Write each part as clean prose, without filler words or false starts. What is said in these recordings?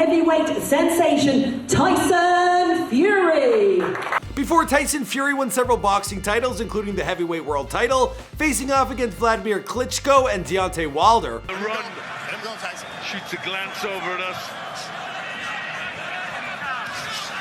heavyweight sensation Tyson Fury. Before Tyson Fury won several boxing titles, including the heavyweight world title, facing off against Wladimar Klitschko and Deontay Wilder. A run. Shoots a glance over at us.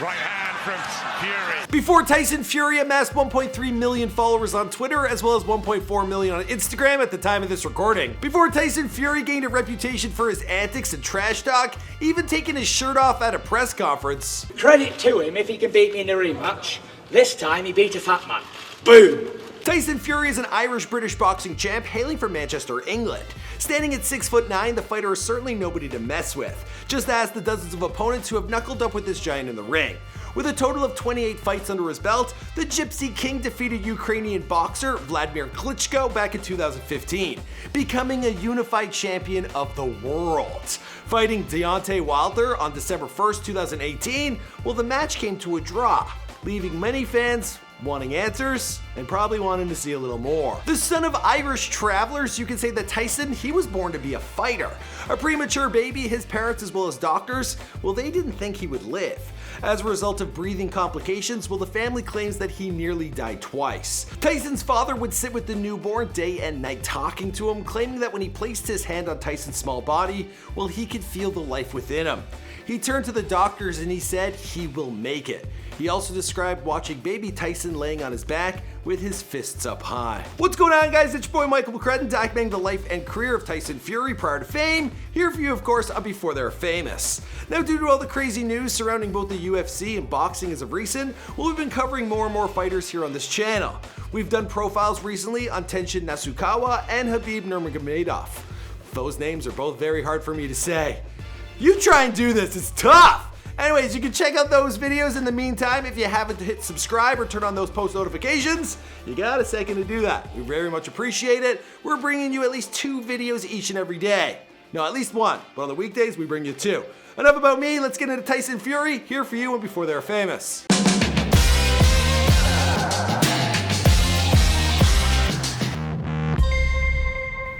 Right hand from Fury. Before Tyson Fury amassed 1.3 million followers on Twitter, as well as 1.4 million on Instagram at the time of this recording. Before Tyson Fury gained a reputation for his antics and trash talk, even taking his shirt off at a press conference. Credit to him if he can beat me in a rematch. This time he beat a fat man. Boom! Tyson Fury is an Irish-British boxing champ hailing from Manchester, England. Standing at 6'9", the fighter is certainly nobody to mess with. Just ask the dozens of opponents who have knuckled up with this giant in the ring. With a total of 28 fights under his belt, the Gypsy King defeated Ukrainian boxer Wladimar Klitschko back in 2015, becoming a unified champion of the world. Fighting Deontay Wilder on December 1st, 2018, well, the match came to a draw, leaving many fans wanting answers and probably wanting to see a little more. The son of Irish travelers, you can say that Tyson, he was born to be a fighter. A premature baby, his parents as well as doctors, well, they didn't think he would live. As a result of breathing complications, well, the family claims that he nearly died twice. Tyson's father would sit with the newborn day and night talking to him, claiming that when he placed his hand on Tyson's small body, well, he could feel the life within him. He turned to the doctors and he said he will make it. He also described watching baby Tyson laying on his back with his fists up high. What's going on, guys? It's your boy Michael McCredden, documenting the life and career of Tyson Fury prior to fame. Here for you, of course, before they're famous. Now, due to all the crazy news surrounding both the UFC and boxing as of recent, well, we've been covering more and more fighters here on this channel. We've done profiles recently on Tenshin Nasukawa and Khabib Nurmagomedov. Those names are both very hard for me to say. You try and do this, it's tough! Anyways, you can check out those videos in the meantime. If you haven't hit subscribe or turn on those post notifications, you got a second to do that. We very much appreciate it. We're bringing you at least 2 videos each and every day. No, at least 1, but on the weekdays we bring you 2. Enough about me, let's get into Tyson Fury, here for you and before they're famous.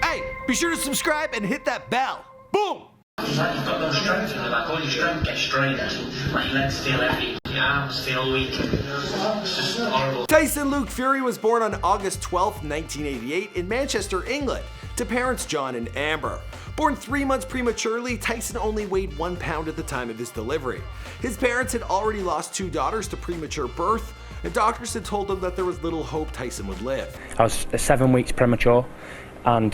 Hey, be sure to subscribe and hit that bell. Boom! You've got no strength in you, like all your strength gets strained. Like your legs feel heavy, your arms feel weak. It's just horrible. Tyson Luke Fury was born on August 12, 1988 in Manchester, England, to parents John and Amber. Born 3 months prematurely, Tyson only weighed 1 pound at the time of his delivery. His parents had already lost 2 daughters to premature birth, and doctors had told them that there was little hope Tyson would live. I was 7 weeks premature, and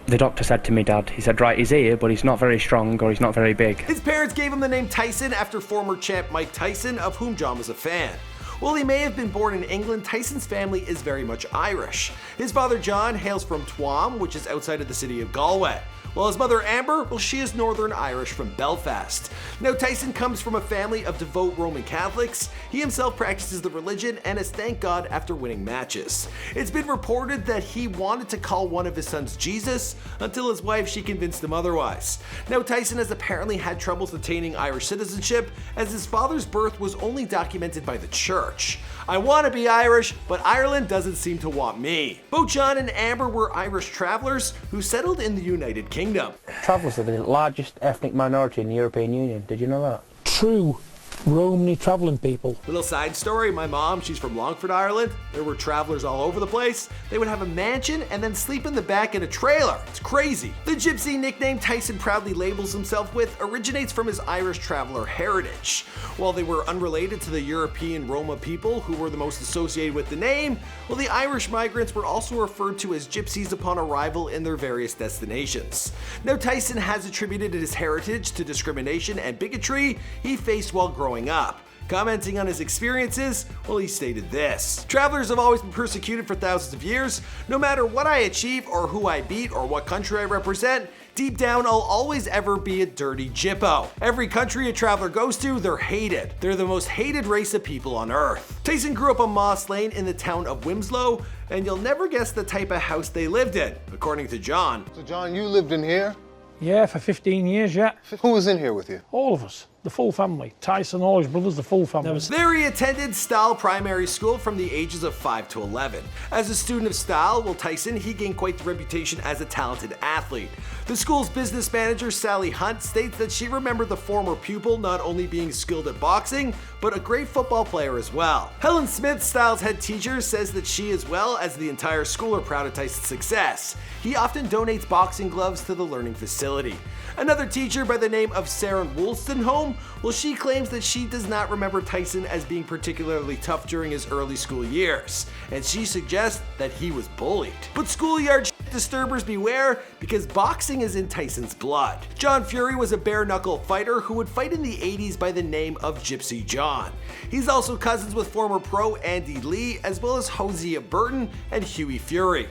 the doctor said to me, Dad, he said, right, he's here, but he's not very strong or he's not very big. His parents gave him the name Tyson after former champ Mike Tyson, of whom John was a fan. While he may have been born in England, Tyson's family is very much Irish. His father John hails from Tuam, which is outside of the city of Galway. While his mother Amber, well, she is Northern Irish from Belfast. Now, Tyson comes from a family of devout Roman Catholics. He himself practices the religion and has thanked God after winning matches. It's been reported that he wanted to call one of his sons Jesus until his wife, she convinced him otherwise. Now, Tyson has apparently had troubles attaining Irish citizenship, as his father's birth was only documented by the church. I want to be Irish, but Ireland doesn't seem to want me. Both John and Amber were Irish travelers who settled in the United Kingdom. Travellers are the largest ethnic minority in the European Union. Did you know that? True Romany travelling people. Little side story, my mom, she's from Longford, Ireland. There were travelers all over the place. They would have a mansion and then sleep in the back in a trailer. It's crazy. The Gypsy nickname Tyson proudly labels himself with originates from his Irish traveler heritage. While they were unrelated to the European Roma people who were the most associated with the name, well, the Irish migrants were also referred to as gypsies upon arrival in their various destinations. Now, Tyson has attributed his heritage to discrimination and bigotry he faced while growing up. Commenting on his experiences, well, he stated this: "Travelers have always been persecuted for thousands of years. No matter what I achieve or who I beat or what country I represent, deep down I'll always ever be a dirty Gyppo. Every country a traveler goes to, they're hated. They're the most hated race of people on earth." Tyson grew up on Moss Lane in the town of Wimslow, and you'll never guess the type of house they lived in, according to John. So John, you lived in here? Yeah, for 15 years, yeah. Who was in here with you? All of us. The full family. Tyson, all his brothers, the full family. There he attended Stahl Primary School from the ages of 5 to 11. As a student of Stahl, Tyson, he gained quite the reputation as a talented athlete. The school's business manager, Sally Hunt, states that she remembered the former pupil not only being skilled at boxing, but a great football player as well. Helen Smith, Stahl's head teacher, says that she as well as the entire school are proud of Tyson's success. He often donates boxing gloves to the learning facility. Another teacher by the name of Sarah Woolstenholme, she claims that she does not remember Tyson as being particularly tough during his early school years, and she suggests that he was bullied. But schoolyard disturbers beware, because boxing is in Tyson's blood. John Fury was a bare-knuckle fighter who would fight in the 80s by the name of Gypsy John. He's also cousins with former pro Andy Lee, as well as Hosea Burton and Hughie Fury.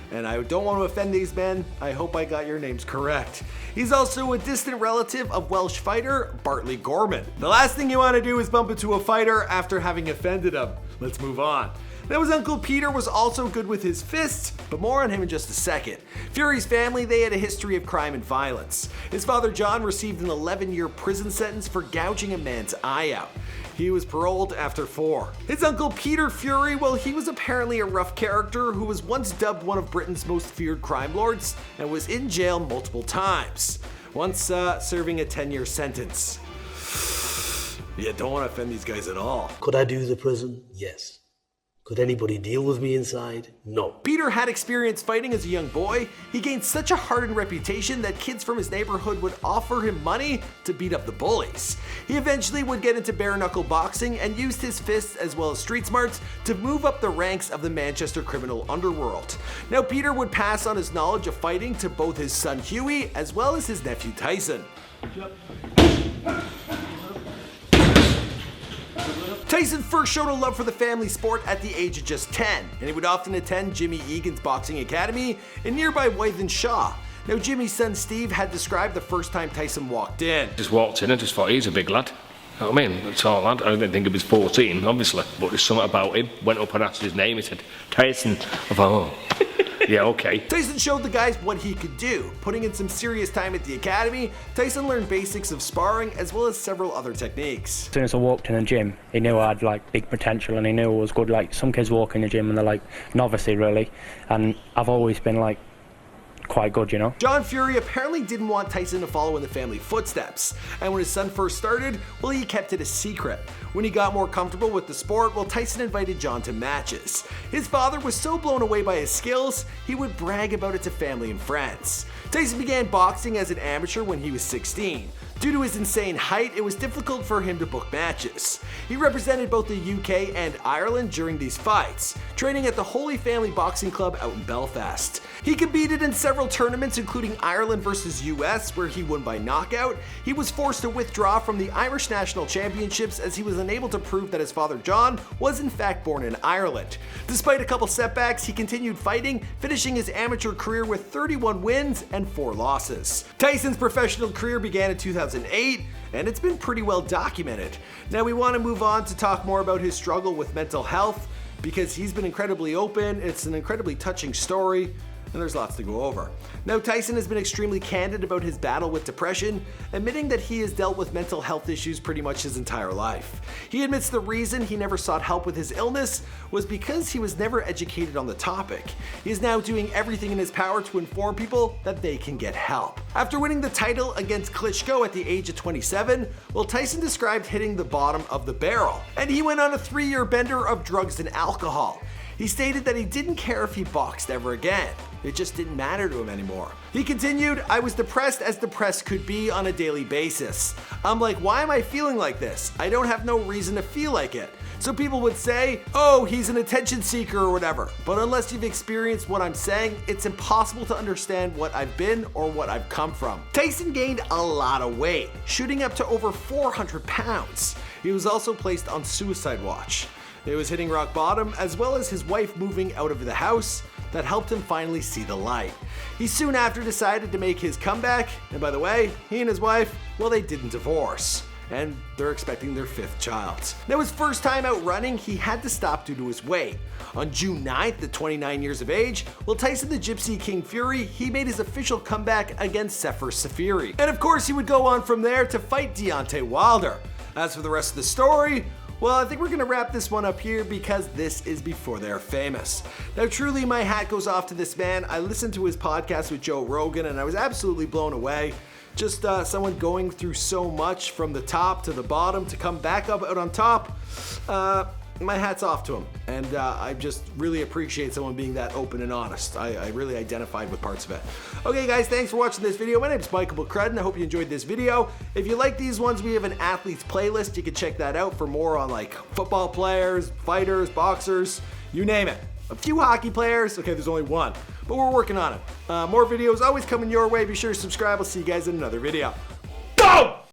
And I don't want to offend these men, I hope I got your names correct. He's also a distant relative of Welsh fighter Bartley Gorman. The last thing you want to do is bump into a fighter after having offended him. Let's move on. Now his uncle Peter was also good with his fists, but more on him in just a second. Fury's family, they had a history of crime and violence. His father John received an 11-year prison sentence for gouging a man's eye out. He was paroled after 4. His uncle Peter Fury, he was apparently a rough character who was once dubbed one of Britain's most feared crime lords and was in jail multiple times, once serving a 10-year sentence. Yeah, don't want to offend these guys at all. Could I do the prison? Yes. Could anybody deal with me inside? No. Peter had experience fighting as a young boy. He gained such a hardened reputation that kids from his neighborhood would offer him money to beat up the bullies. He eventually would get into bare-knuckle boxing and used his fists as well as street smarts to move up the ranks of the Manchester criminal underworld. Now Peter would pass on his knowledge of fighting to both his son Hughie as well as his nephew Tyson. Tyson first showed a love for the family sport at the age of just 10, and he would often attend Jimmy Egan's boxing academy in nearby Wythenshawe. Now Jimmy's son Steve had described the first time Tyson walked in. Just walked in and just thought, he's a big lad. You know what I mean? A tall lad. I didn't think he was 14, obviously, but there's something about him. Went up and asked his name, he said, Tyson. I thought, oh. Yeah, okay. Tyson showed the guys what he could do. Putting in some serious time at the academy, Tyson learned basics of sparring as well as several other techniques. As soon as I walked in the gym, he knew I had big potential and he knew I was good. Some kids walk in the gym and they're novice really, and I've always been quite good, you know. John Fury apparently didn't want Tyson to follow in the family footsteps, and when his son first started, he kept it a secret. When he got more comfortable with the sport, Tyson invited John to matches. His father was so blown away by his skills, he would brag about it to family and friends. Tyson began boxing as an amateur when he was 16. Due to his insane height, it was difficult for him to book matches. He represented both the UK and Ireland during these fights, training at the Holy Family Boxing Club out in Belfast. He competed in several tournaments, including Ireland vs US, where he won by knockout. He was forced to withdraw from the Irish National Championships as he was unable to prove that his father John was in fact born in Ireland. Despite a couple setbacks, he continued fighting, finishing his amateur career with 31 wins and 4 losses. Tyson's professional career began in 2008, and it's been pretty well documented. Now we want to move on to talk more about his struggle with mental health, because he's been incredibly open. It's an incredibly touching story, and there's lots to go over. Now Tyson has been extremely candid about his battle with depression, admitting that he has dealt with mental health issues pretty much his entire life. He admits the reason he never sought help with his illness was because he was never educated on the topic. He is now doing everything in his power to inform people that they can get help. After winning the title against Klitschko at the age of 27, Tyson described hitting the bottom of the barrel, and he went on a 3-year bender of drugs and alcohol. He stated that he didn't care if he boxed ever again. It just didn't matter to him anymore. He continued, "I was depressed as depressed could be on a daily basis. I'm like, why am I feeling like this? I don't have no reason to feel like it." So people would say, oh, he's an attention seeker or whatever. But unless you've experienced what I'm saying, it's impossible to understand what I've been or what I've come from. Tyson gained a lot of weight, shooting up to over 400 pounds. He was also placed on suicide watch. It was hitting rock bottom, as well as his wife moving out of the house, that helped him finally see the light. He soon after decided to make his comeback, and by the way, he and his wife, they didn't divorce. and they're expecting their 5th child. Now his first time out running, he had to stop due to his weight. On June 9th, at 29 years of age, Tyson the Gypsy King Fury, he made his official comeback against Sefer Safiri. And of course he would go on from there to fight Deontay Wilder. As for the rest of the story, well, I think we're gonna wrap this one up here because this is before they're famous. Now truly my hat goes off to this man. I listened to his podcast with Joe Rogan and I was absolutely blown away. Just someone going through so much from the top to the bottom to come back up out on top. My hat's off to him, and I just really appreciate someone being that open and honest. I really identified with parts of it. Okay guys, thanks for watching this video. My name's Michael McCrudden. I hope you enjoyed this video. If you like these ones, we have an athletes playlist. You can check that out for more on like football players, fighters, boxers, you name it. A few hockey players. Okay, there's only one, but we're working on it. More videos always coming your way. Be sure to subscribe. I'll see you guys in another video.